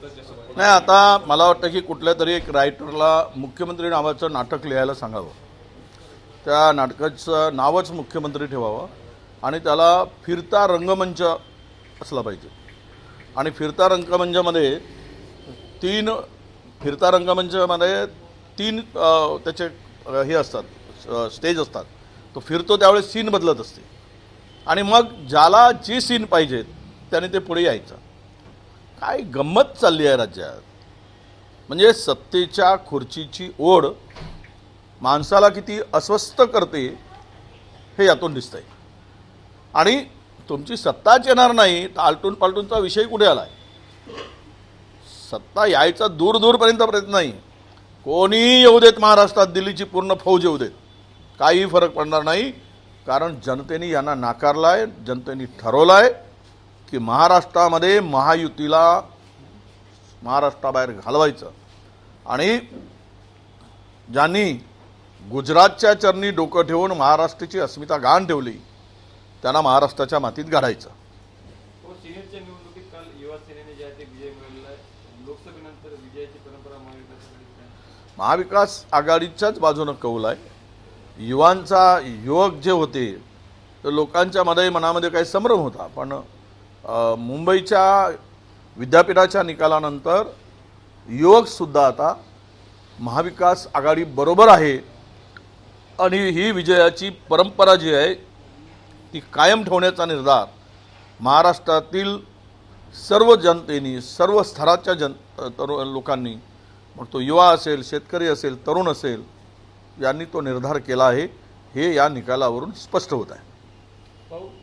नाही, आता मला वाटतं की कुठल्या तरी एक रायटरला मुख्यमंत्री नावाचं नाटक लिहायला सांगावं. त्या नाटकाचं नावच मुख्यमंत्री ठेवावं आणि त्याला फिरता रंगमंच असला पाहिजे. आणि फिरता रंगमंचामध्ये तीन त्याचे हे असतात, स्टेज असतात. तो फिरतो त्यावेळेस सीन बदलत असते आणि मग ज्याला जी सीन पाहिजेत त्याने ते पुढे यायचं. काय गंमत चालली आहे राज्यात. म्हणजे सत्तेच्या खुर्चीची ओढ माणसाला किती अस्वस्थ करते हे यातून दिसतंय. आणि तुमची सत्ताच येणार नाही तर आलटून पालटूनचा विषय कुठे आला आहे. सत्ता यायचा दूरपर्यंत प्रयत्न नाही. कोणी येऊ देत महाराष्ट्रात, दिल्लीची पूर्ण फौज येऊ देत, काही फरक पडणार नाही. कारण जनतेने यांना नाकारलं आहे. जनतेने ठरवलं आहे की महाराष्ट्रामध्ये महायुतीला महाराष्ट्राबाहेर घालवायचं. आणि ज्यांनी गुजरातच्या चरणी डोकं ठेवून महाराष्ट्राची अस्मिता गहाण ठेवली त्यांना महाराष्ट्राच्या मातीत गाडायचं. सिनेटच्या निवडणुकीत काल युवा सेनेने जे आहे ते विजय मिळवलेला आहे. लोकसभेनंतर विजयाची परंपरा महाविकास आघाडीच्याच बाजूनं कौल आहे. युवक जे होते तर लोकांच्या मनामध्ये काही संभ्रम होता. पण मुंबईच्या विद्यापीठाच्या निकालानंतर युवकसुद्धा आता महाविकास आघाडी बरोबर आहे आणि ही विजयाची परंपरा जी आहे ती कायम ठेवण्याचा निर्धार महाराष्ट्रातील सर्व जनतेने, सर्व स्तराच्या लोकांनी, मग तो युवा असेल, शेतकरी असेल, तरुण असेल, यांनी तो निर्धार केला आहे. हे या निकालावरून स्पष्ट होत आहे.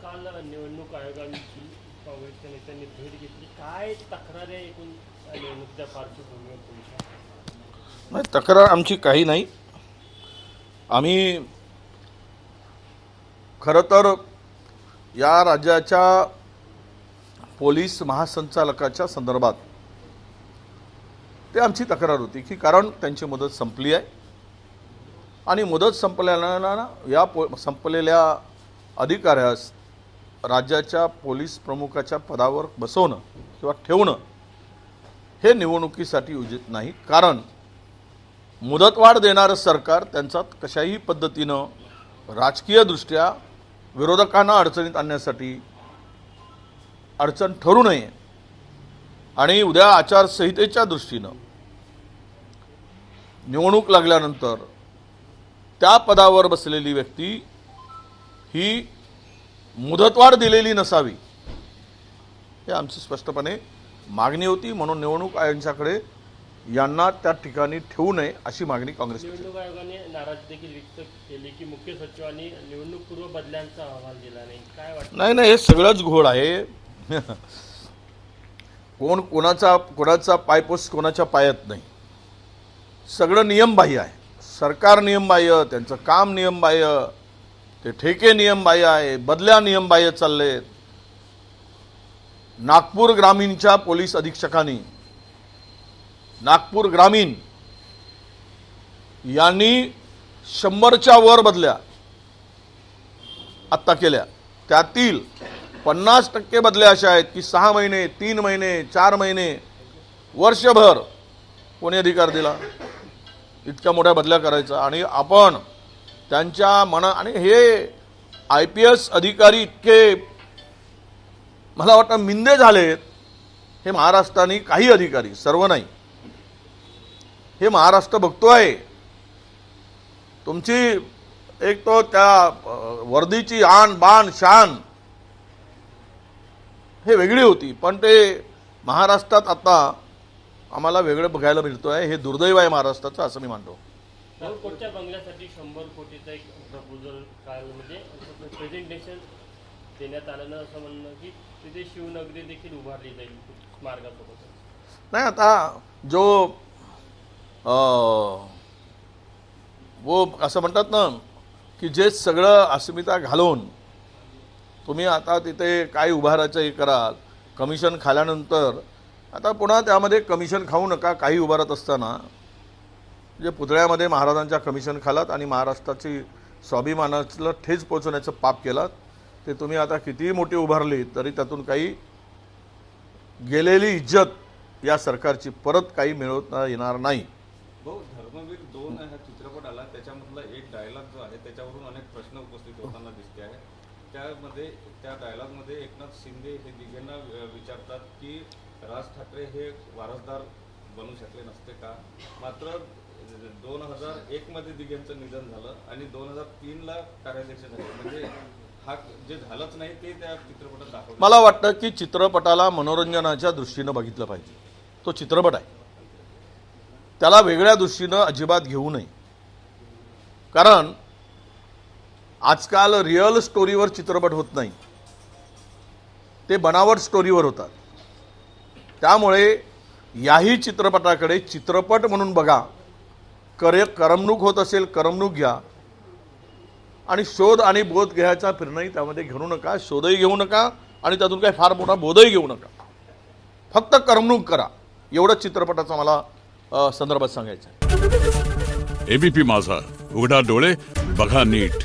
काल निवडणूक आयोगाची काँग्रेसच्या नेत्यांनी भेट घेतली. काय तक्रार आहे एकूण निवडणुकीच्या पार्श्वभूमीवर तुमच्या? नाही, तक्रार आमची काही नाही. आम्ही खरं तर या राज्याच्या पोलीस महासंचालकाच्या संदर्भात ते आमची तक्रार होती की कारण त्यांची मुदत संपली आहे आणि मुदत संपल्यानं संपलेल्या अधिकाऱ्यास राज्याच्या पोलीस प्रमुखाच्या पदावर बसवणं किंवा ठेवणं हे निवडणुकीसाठी उचित नाही. कारण मुदतवाढ देणारं सरकार त्यांचा कशाही पद्धतीनं राजकीयदृष्ट्या विरोधकांना अडचणीत आणण्यासाठी अडचण ठरू नये. आणि उद्या आचारसंहितेच्या दृष्टीनं निवडणूक लागल्यानंतर त्या पदावर बसलेली व्यक्ती ही मुदतवाढ दिलेली नसावी हे आमची स्पष्टपणे मागणी होती. म्हणून निवडणूक आयोगाकडे यांना त्या ठिकाणी ठेवू नये अशी मागणी काँग्रेस. निवडणूक आयोगाने नाराजी देखील व्यक्त केली की मुख्य सचिवांनी निवडणूक पूर्व बदल्यांचा अहवाल दिला नाही. काय वाटतं? नाही, हे सगळंच घोळ आहे. कोणाचा पायपोस कोणाच्या पायात नाही. सगळं नियमबाह्य आहे. सरकार नियमबाह्य, त्यांचं काम नियमबाह्य, ते ठेके नियमबाह्य आहे, बदल्या नियमबाह्य चाललेत. नागपूर ग्रामीणच्या पोलीस अधीक्षकांनी नागपूर ग्रामीण यांनी 100च्या वर बदल्या आत्ता केल्या. त्यातील 50% बदल्या अशा आहेत की 6 महिने, 3 महिने, 4 महिने, वर्षभर कोणी अधिकार दिला इतक्या मोठ्या बदल्या करायचा. आणि आपण त्यांच्या आणि हे IPS अधिकारी इतके मला वाटतं मिंदे झालेत. हे महाराष्ट्राने काही अधिकारी, सर्व नाही, हे महाराष्ट्र बघतोय. तुमची एक तो त्या वर्दीची आन बाण शान हे वेगळी होती, पण ते महाराष्ट्रात आता आम्हाला वेगळं बघायला मिळतोय. हे दुर्दैव आहे महाराष्ट्राचं असं मी मानतो. कोटच्या बंगल्यासाठी 100 कोटीचा एक प्रपोजल काल म्हणजे प्रेझेंटेशन देण्यात आलं, असं म्हणणं की तिथे शिवनगरी देखील उभारली जाईल स्मारकासोबत. नाही, आता वो असं म्हणतात ना की जे सगळं अस्मिता घालून तुम्ही आता तिथे काय उभारायचं हे कराल, कमिशन खाल्यानंतर आता पुन्हा त्यामध्ये कमिशन खाऊ नका. काही उभारत असताना जे पुतळ्यामध्ये महाराजांच्या कमिशन खालात आणि महाराष्ट्राची स्वाभिमानाला ठेच पोहोचवण्याचं पाप केलात, ते तुम्ही आता कितीही मोठी उभारली तरी त्यातून काही गेलेली इज्जत या सरकारची परत काही मिळवता येणार नाही. भाऊ, धर्मवीर 2 हा चित्रपट आला, त्याच्यामधला एक डायलॉग जो आहे त्याच्यावरून अनेक प्रश्न उपस्थित होताना दिसते आहे. त्या डायलॉगमध्ये एकनाथ शिंदे हे दिघेंना विचारतात की राज ठाकरे हे वारसदार बनू शकले नसते का. मात्र 2001 मध्ये दिघेंचं निधन झालं आणि 2003ला कार्याध्यक्ष झाले. म्हणजे हा जे झालंच नाही ते त्या चित्रपटात दाखवलं. मला वाटतं की चित्रपटाला मनोरंजनाच्या दृष्टीनं बघितलं पाहिजे. तो चित्रपट आहे, त्याला वेगळ्या दृष्टीनं अजिबात घेऊ नये. कारण आजकाल रिअल स्टोरीवर चित्रपट होत नाही, ते बनावट स्टोरीवर होतात. त्यामुळे याही चित्रपटाकडे चित्रपट म्हणून बघा. करमणूक होत असेल करमणूक घ्या, आणि शोध आणि बोध घ्यायचा निर्णय त्यामध्ये घेऊ नका. शोधही घेऊ नका आणि त्यातून काही फार मोठा बोधही घेऊ नका. फक्त करमणूक करा, एवढंच चित्रपटाचा मला संदर्भात सांगायचं आहे. एबीपी माझा, उघडा डोळे बघा नीट.